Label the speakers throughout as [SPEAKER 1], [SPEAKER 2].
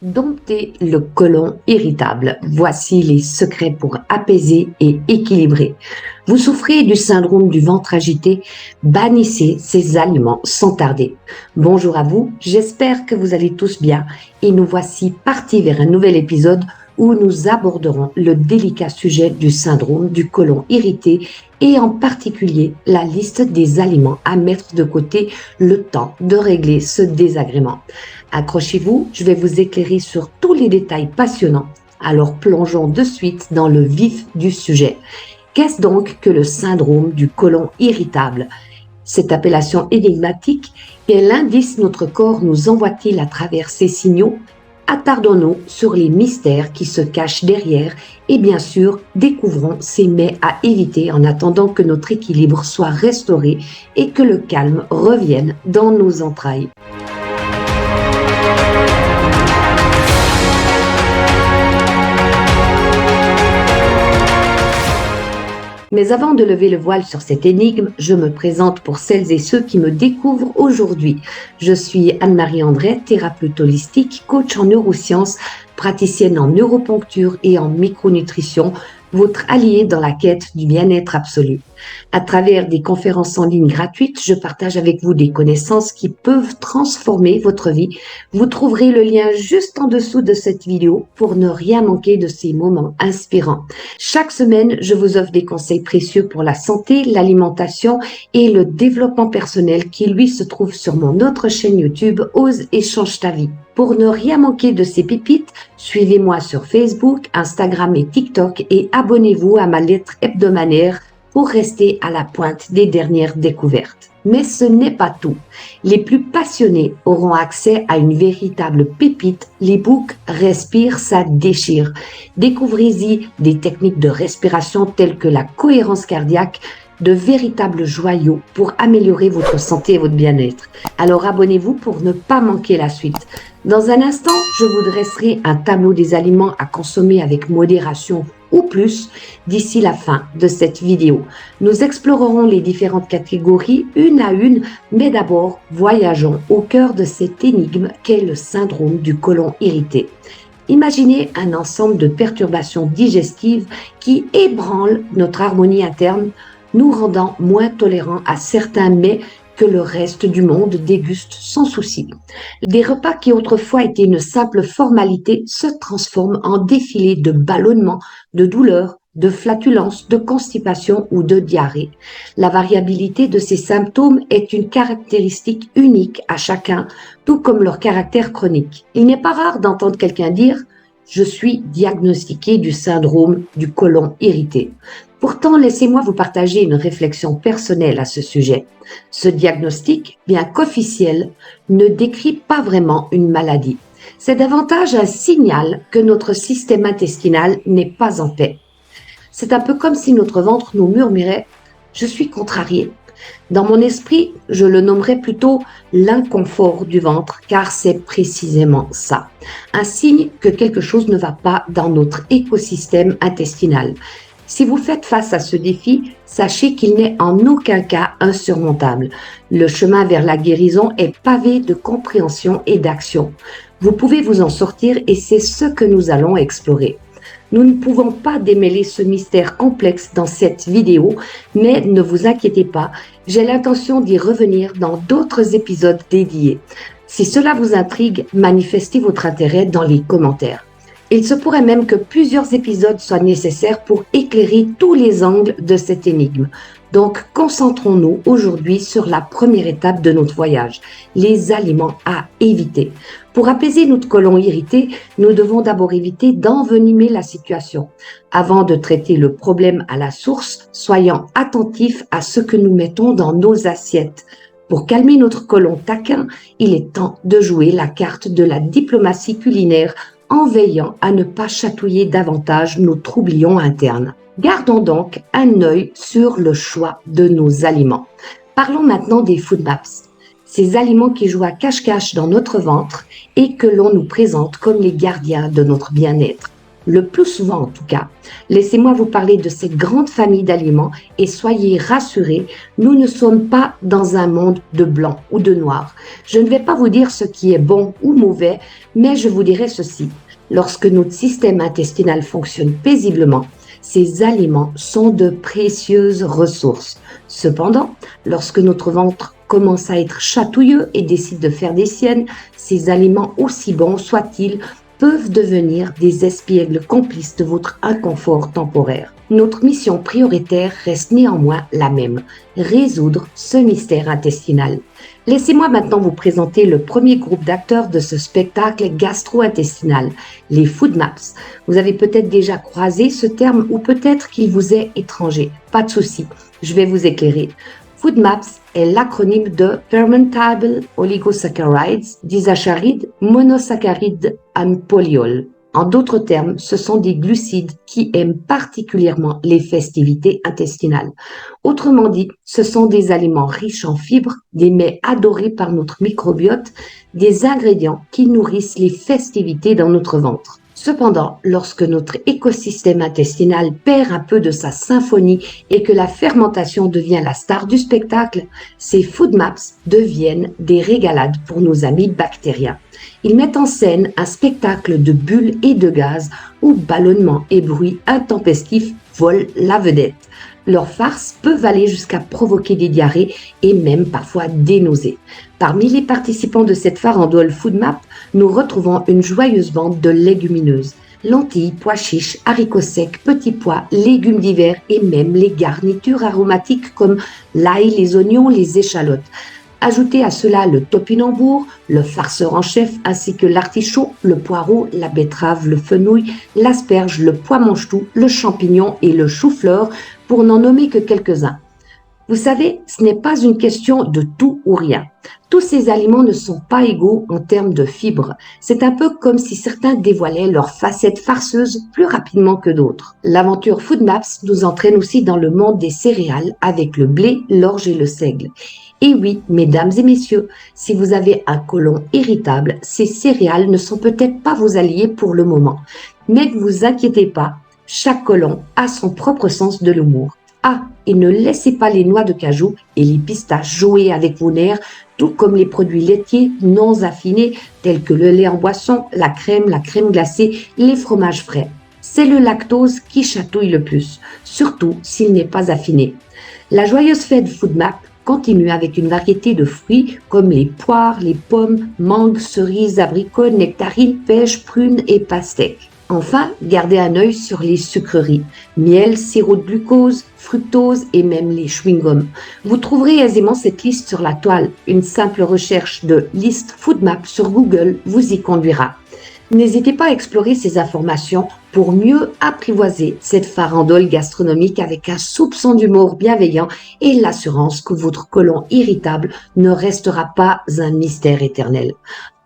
[SPEAKER 1] Dompter le côlon irritable. Voici les secrets pour apaiser et équilibrer. Vous souffrez du syndrome du ventre agité? Bannissez ces aliments sans tarder. Bonjour à vous, j'espère que vous allez tous bien et nous voici partis vers un nouvel épisode où nous aborderons le délicat sujet du syndrome du côlon irrité et en particulier la liste des aliments à mettre de côté le temps de régler ce désagrément. Accrochez-vous, je vais vous éclairer sur tous les détails passionnants. Alors plongeons de suite dans le vif du sujet. Qu'est-ce donc que le syndrome du côlon irritable? Cette appellation énigmatique, quel indice notre corps nous envoie-t-il à travers ces signaux? Attardons-nous sur les mystères qui se cachent derrière et bien sûr, découvrons ces mets à éviter en attendant que notre équilibre soit restauré et que le calme revienne dans nos entrailles. Mais avant de lever le voile sur cette énigme, je me présente pour celles et ceux qui me découvrent aujourd'hui. Je suis Anne-Marie André, thérapeute holistique, coach en neurosciences, praticienne en neuroponcture et en micronutrition, votre allié dans la quête du bien-être absolu. À travers des conférences en ligne gratuites, je partage avec vous des connaissances qui peuvent transformer votre vie. Vous trouverez le lien juste en dessous de cette vidéo pour ne rien manquer de ces moments inspirants. Chaque semaine, je vous offre des conseils précieux pour la santé, l'alimentation et le développement personnel qui, lui, se trouve sur mon autre chaîne YouTube Ose et change ta vie. Pour ne rien manquer de ces pépites, suivez-moi sur Facebook, Instagram et TikTok et abonnez-vous à ma lettre hebdomadaire pour rester à la pointe des dernières découvertes. Mais ce n'est pas tout. Les plus passionnés auront accès à une véritable pépite, l'e-book Respire, ça déchire. Découvrez-y des techniques de respiration telles que la cohérence cardiaque, de véritables joyaux pour améliorer votre santé et votre bien-être. Alors abonnez-vous pour ne pas manquer la suite. Dans un instant, je vous dresserai un tableau des aliments à consommer avec modération ou plus d'ici la fin de cette vidéo. Nous explorerons les différentes catégories une à une, mais d'abord, voyageons au cœur de cette énigme qu'est le syndrome du côlon irrité. Imaginez un ensemble de perturbations digestives qui ébranlent notre harmonie interne, nous rendant moins tolérants à certains mets que le reste du monde déguste sans souci. Des repas qui autrefois étaient une simple formalité se transforment en défilé de ballonnements, de douleurs, de flatulences, de constipation ou de diarrhée. La variabilité de ces symptômes est une caractéristique unique à chacun, tout comme leur caractère chronique. Il n'est pas rare d'entendre quelqu'un dire « Je suis diagnostiqué du syndrome du côlon irrité ». Pourtant, laissez-moi vous partager une réflexion personnelle à ce sujet. Ce diagnostic, bien qu'officiel, ne décrit pas vraiment une maladie. C'est davantage un signal que notre système intestinal n'est pas en paix. C'est un peu comme si notre ventre nous murmurait « Je suis contrarié ». Dans mon esprit, je le nommerais plutôt l'inconfort du ventre, car c'est précisément ça. Un signe que quelque chose ne va pas dans notre écosystème intestinal. Si vous faites face à ce défi, sachez qu'il n'est en aucun cas insurmontable. Le chemin vers la guérison est pavé de compréhension et d'action. Vous pouvez vous en sortir et c'est ce que nous allons explorer. Nous ne pouvons pas démêler ce mystère complexe dans cette vidéo, mais ne vous inquiétez pas, j'ai l'intention d'y revenir dans d'autres épisodes dédiés. Si cela vous intrigue, manifestez votre intérêt dans les commentaires. Il se pourrait même que plusieurs épisodes soient nécessaires pour éclairer tous les angles de cette énigme. Donc, concentrons-nous aujourd'hui sur la première étape de notre voyage, les aliments à éviter. Pour apaiser notre côlon irrité, nous devons d'abord éviter d'envenimer la situation. Avant de traiter le problème à la source, soyons attentifs à ce que nous mettons dans nos assiettes. Pour calmer notre côlon taquin, il est temps de jouer la carte de la diplomatie culinaire en veillant à ne pas chatouiller davantage nos troublions internes. Gardons donc un œil sur le choix de nos aliments. Parlons maintenant des food maps, ces aliments qui jouent à cache-cache dans notre ventre et que l'on nous présente comme les gardiens de notre bien-être. le plus souvent en tout cas. Laissez-moi vous parler de cette grande famille d'aliments et soyez rassurés, nous ne sommes pas dans un monde de blanc ou de noir. Je ne vais pas vous dire ce qui est bon ou mauvais, mais je vous dirai ceci. Lorsque notre système intestinal fonctionne paisiblement, ces aliments sont de précieuses ressources. Cependant, lorsque notre ventre commence à être chatouilleux et décide de faire des siennes, ces aliments, aussi bons soient-ils, peuvent devenir des espiègles complices de votre inconfort temporaire. Notre mission prioritaire reste néanmoins la même, résoudre ce mystère intestinal. Laissez-moi maintenant vous présenter le premier groupe d'acteurs de ce spectacle gastro-intestinal, les Food Maps. Vous avez peut-être déjà croisé ce terme ou peut-être qu'il vous est étranger. Pas de souci, je vais vous éclairer. Food Maps est l'acronyme de Fermentable Oligosaccharides, disaccharides, monosaccharides and polyols. En d'autres termes, ce sont des glucides qui aiment particulièrement les festivités intestinales. Autrement dit, ce sont des aliments riches en fibres, des mets adorés par notre microbiote, des ingrédients qui nourrissent les festivités dans notre ventre. Cependant, lorsque notre écosystème intestinal perd un peu de sa symphonie et que la fermentation devient la star du spectacle, ces food maps deviennent des régalades pour nos amis bactériens. Ils mettent en scène un spectacle de bulles et de gaz où ballonnements et bruits intempestifs volent la vedette. Leurs farces peuvent aller jusqu'à provoquer des diarrhées et même parfois des nausées. Parmi les participants de cette farandole Food Map, nous retrouvons une joyeuse bande de légumineuses. Lentilles, pois chiches, haricots secs, petits pois, légumes d'hiver et même les garnitures aromatiques comme l'ail, les oignons, les échalotes. Ajoutez à cela le topinambour, le farceur en chef ainsi que l'artichaut, le poireau, la betterave, le fenouil, l'asperge, le pois mange-tout, le champignon et le chou-fleur pour n'en nommer que quelques-uns. Vous savez, ce n'est pas une question de tout ou rien. Tous ces aliments ne sont pas égaux en termes de fibres. C'est un peu comme si certains dévoilaient leurs facettes farceuses plus rapidement que d'autres. L'aventure Food Maps nous entraîne aussi dans le monde des céréales avec le blé, l'orge et le seigle. Et oui, mesdames et messieurs, si vous avez un côlon irritable, ces céréales ne sont peut-être pas vos alliés pour le moment. Mais ne vous inquiétez pas, chaque côlon a son propre sens de l'humour. Ah, et ne laissez pas les noix de cajou et les pistaches jouer avec vos nerfs, tout comme les produits laitiers non affinés tels que le lait en boisson, la crème glacée, les fromages frais. C'est le lactose qui chatouille le plus, surtout s'il n'est pas affiné. La joyeuse fête Food Map continue avec une variété de fruits comme les poires, les pommes, mangues, cerises, abricots, nectarines, pêches, prunes et pastèques. Enfin, gardez un œil sur les sucreries, miel, sirop de glucose, fructose et même les chewing-gums. Vous trouverez aisément cette liste sur la toile. Une simple recherche de liste Food Map sur Google vous y conduira. N'hésitez pas à explorer ces informations pour mieux apprivoiser cette farandole gastronomique avec un soupçon d'humour bienveillant et l'assurance que votre côlon irritable ne restera pas un mystère éternel.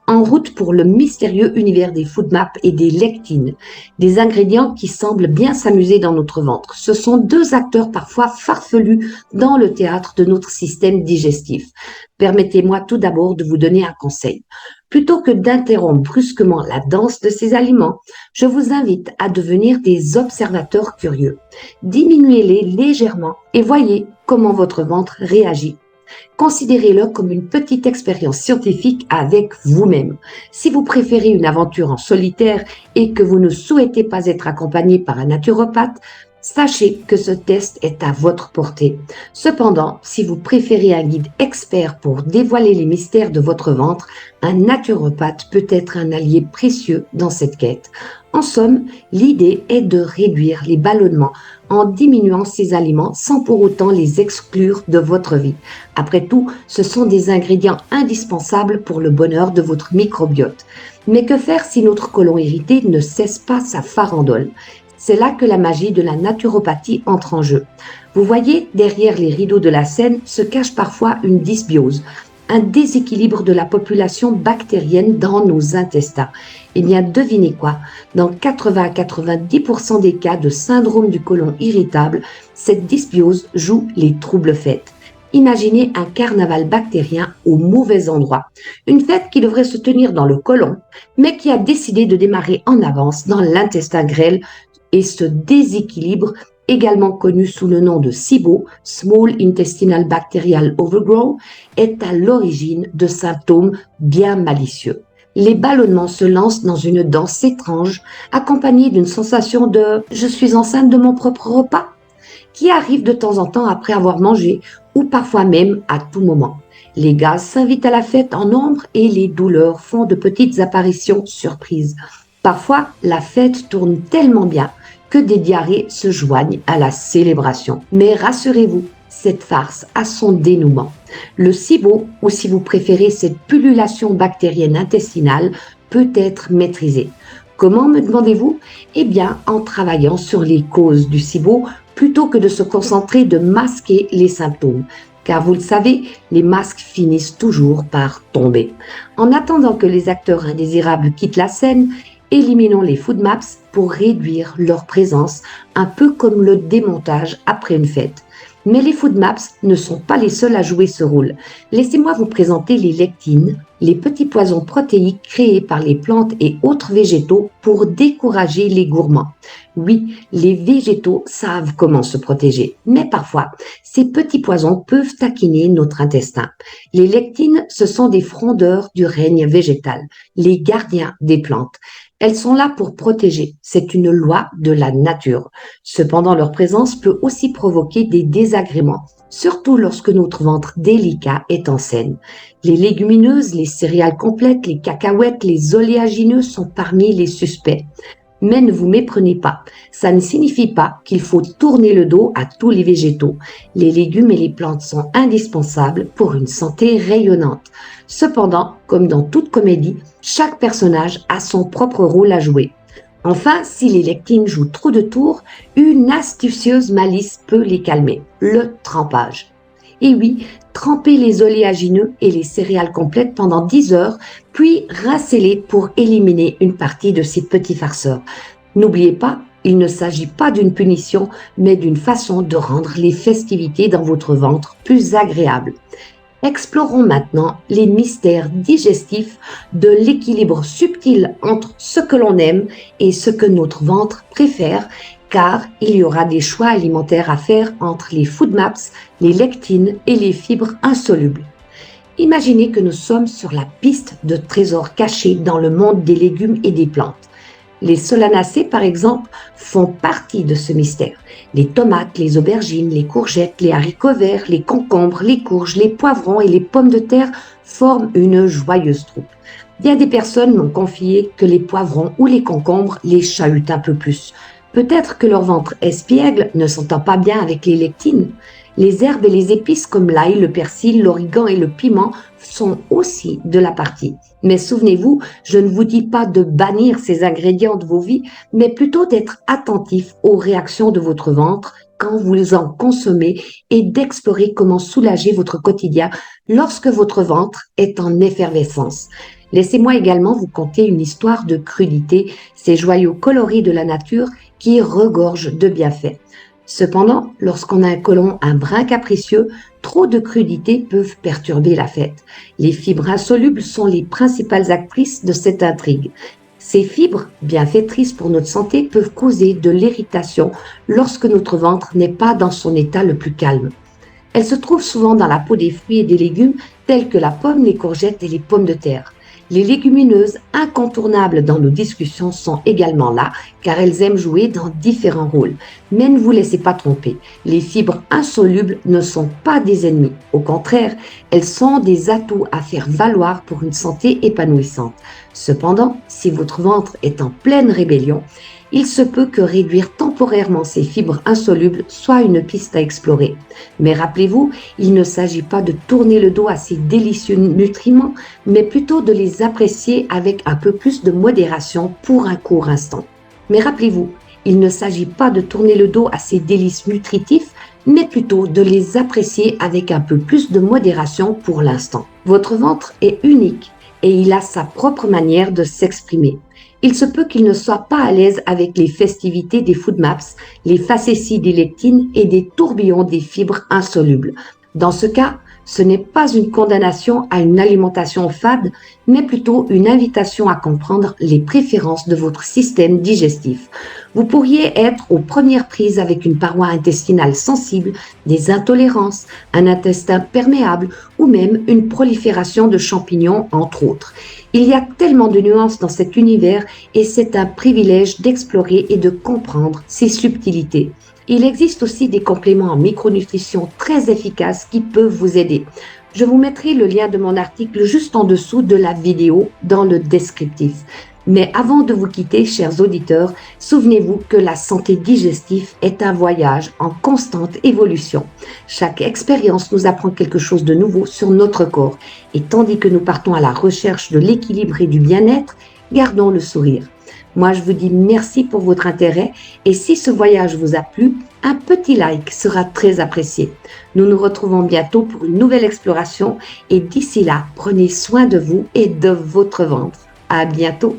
[SPEAKER 1] En route pour le mystérieux univers des food maps et des lectines, des ingrédients qui semblent bien s'amuser dans notre ventre. Ce sont deux acteurs parfois farfelus dans le théâtre de notre système digestif. Permettez-moi tout d'abord de vous donner un conseil. Plutôt que d'interrompre brusquement la danse de ces aliments, je vous invite à devenir des observateurs curieux. Diminuez-les légèrement et voyez comment votre ventre réagit. Considérez-le comme une petite expérience scientifique avec vous-même. Si vous préférez une aventure en solitaire et que vous ne souhaitez pas être accompagné par un naturopathe, sachez que ce test est à votre portée. Cependant, si vous préférez un guide expert pour dévoiler les mystères de votre ventre, un naturopathe peut être un allié précieux dans cette quête. En somme, l'idée est de réduire les ballonnements en diminuant ces aliments sans pour autant les exclure de votre vie. Après tout, ce sont des ingrédients indispensables pour le bonheur de votre microbiote. Mais que faire si notre côlon irrité ne cesse pas sa farandole ? C'est là que la magie de la naturopathie entre en jeu. Vous voyez, derrière les rideaux de la scène se cache parfois une dysbiose, un déséquilibre de la population bactérienne dans nos intestins. Eh bien, devinez quoi, dans 80 à 90% des cas de syndrome du côlon irritable, cette dysbiose joue les troubles faits. Imaginez un carnaval bactérien au mauvais endroit. Une fête qui devrait se tenir dans le côlon, mais qui a décidé de démarrer en avance dans l'intestin grêle et ce déséquilibre, également connu sous le nom de SIBO, Small Intestinal Bacterial Overgrowth, est à l'origine de symptômes bien malicieux. Les ballonnements se lancent dans une danse étrange, accompagnée d'une sensation de « je suis enceinte de mon propre repas » qui arrive de temps en temps après avoir mangé ou parfois même à tout moment. Les gaz s'invitent à la fête en nombre et les douleurs font de petites apparitions surprises. Parfois, la fête tourne tellement bien que des diarrhées se joignent à la célébration. Mais rassurez-vous, cette farce a son dénouement. Le SIBO, ou si vous préférez cette pullulation bactérienne intestinale, peut être maîtrisée. Comment, me demandez-vous? Eh bien, en travaillant sur les causes du SIBO plutôt que de se concentrer de masquer les symptômes. Car vous le savez, les masques finissent toujours par tomber. En attendant que les acteurs indésirables quittent la scène, éliminons les food maps pour réduire leur présence, un peu comme le démontage après une fête. Mais les food maps ne sont pas les seuls à jouer ce rôle. Laissez-moi vous présenter les lectines, les petits poisons protéiques créés par les plantes et autres végétaux pour décourager les gourmands. Oui, les végétaux savent comment se protéger, mais parfois, ces petits poisons peuvent taquiner notre intestin. Les lectines, ce sont des frondeurs du règne végétal, les gardiens des plantes. Elles sont là pour protéger, c'est une loi de la nature. Cependant, leur présence peut aussi provoquer des désagréments, surtout lorsque notre ventre délicat est en scène. Les légumineuses, les céréales complètes, les cacahuètes, les oléagineux sont parmi les suspects. Mais ne vous méprenez pas, ça ne signifie pas qu'il faut tourner le dos à tous les végétaux. Les légumes et les plantes sont indispensables pour une santé rayonnante. Cependant, comme dans toute comédie, chaque personnage a son propre rôle à jouer. Enfin, si les lectines jouent trop de tours, une astucieuse malice peut les calmer, le trempage. Et oui, trempez les oléagineux et les céréales complètes pendant 10 heures, puis rincez-les pour éliminer une partie de ces petits farceurs. N'oubliez pas, il ne s'agit pas d'une punition, mais d'une façon de rendre les festivités dans votre ventre plus agréables. Explorons maintenant les mystères digestifs de l'équilibre subtil entre ce que l'on aime et ce que notre ventre préfère, car il y aura des choix alimentaires à faire entre les food maps, les lectines et les fibres insolubles. Imaginez que nous sommes sur la piste de trésors cachés dans le monde des légumes et des plantes. Les solanacées, par exemple, font partie de ce mystère. Les tomates, les aubergines, les courgettes, les haricots verts, les concombres, les courges, les poivrons et les pommes de terre forment une joyeuse troupe. Bien des personnes m'ont confié que les poivrons ou les concombres les chahutent un peu plus. Peut-être que leur ventre espiègle ne s'entend pas bien avec les lectines. Les herbes et les épices comme l'ail, le persil, l'origan et le piment sont aussi de la partie. Mais souvenez-vous, je ne vous dis pas de bannir ces ingrédients de vos vies, mais plutôt d'être attentif aux réactions de votre ventre quand vous en consommez et d'explorer comment soulager votre quotidien lorsque votre ventre est en effervescence. Laissez-moi également vous conter une histoire de crudité, ces joyaux colorés de la nature qui regorgent de bienfaits. Cependant, lorsqu'on a un côlon un brin capricieux, trop de crudités peuvent perturber la fête. Les fibres insolubles sont les principales actrices de cette intrigue. Ces fibres, bienfaitrices pour notre santé, peuvent causer de l'irritation lorsque notre ventre n'est pas dans son état le plus calme. Elles se trouvent souvent dans la peau des fruits et des légumes tels que la pomme, les courgettes et les pommes de terre. Les légumineuses incontournables dans nos discussions sont également là car elles aiment jouer dans différents rôles. Mais ne vous laissez pas tromper, les fibres insolubles ne sont pas des ennemis. Au contraire, elles sont des atouts à faire valoir pour une santé épanouissante. Cependant, si votre ventre est en pleine rébellion, il se peut que réduire temporairement ces fibres insolubles soit une piste à explorer. Mais rappelez-vous, il ne s'agit pas de tourner le dos à ces délicieux nutriments, mais plutôt de les apprécier avec un peu plus de modération pour un court instant. Mais rappelez-vous, il ne s'agit pas de tourner le dos à ces délices nutritifs, mais plutôt de les apprécier avec un peu plus de modération pour l'instant. Votre ventre est unique et il a sa propre manière de s'exprimer. Il se peut qu'il ne soit pas à l'aise avec les festivités des food maps, les facéties des lectines et des tourbillons des fibres insolubles. Dans ce cas, ce n'est pas une condamnation à une alimentation fade, mais plutôt une invitation à comprendre les préférences de votre système digestif. Vous pourriez être aux premières prises avec une paroi intestinale sensible, des intolérances, un intestin perméable ou même une prolifération de champignons, entre autres. Il y a tellement de nuances dans cet univers et c'est un privilège d'explorer et de comprendre ces subtilités. Il existe aussi des compléments en micronutrition très efficaces qui peuvent vous aider. Je vous mettrai le lien de mon article juste en dessous de la vidéo dans le descriptif. Mais avant de vous quitter, chers auditeurs, souvenez-vous que la santé digestive est un voyage en constante évolution. Chaque expérience nous apprend quelque chose de nouveau sur notre corps. Et tandis que nous partons à la recherche de l'équilibre et du bien-être, gardons le sourire. Moi, je vous dis merci pour votre intérêt et si ce voyage vous a plu, un petit like sera très apprécié. Nous nous retrouvons bientôt pour une nouvelle exploration et d'ici là, prenez soin de vous et de votre ventre. À bientôt.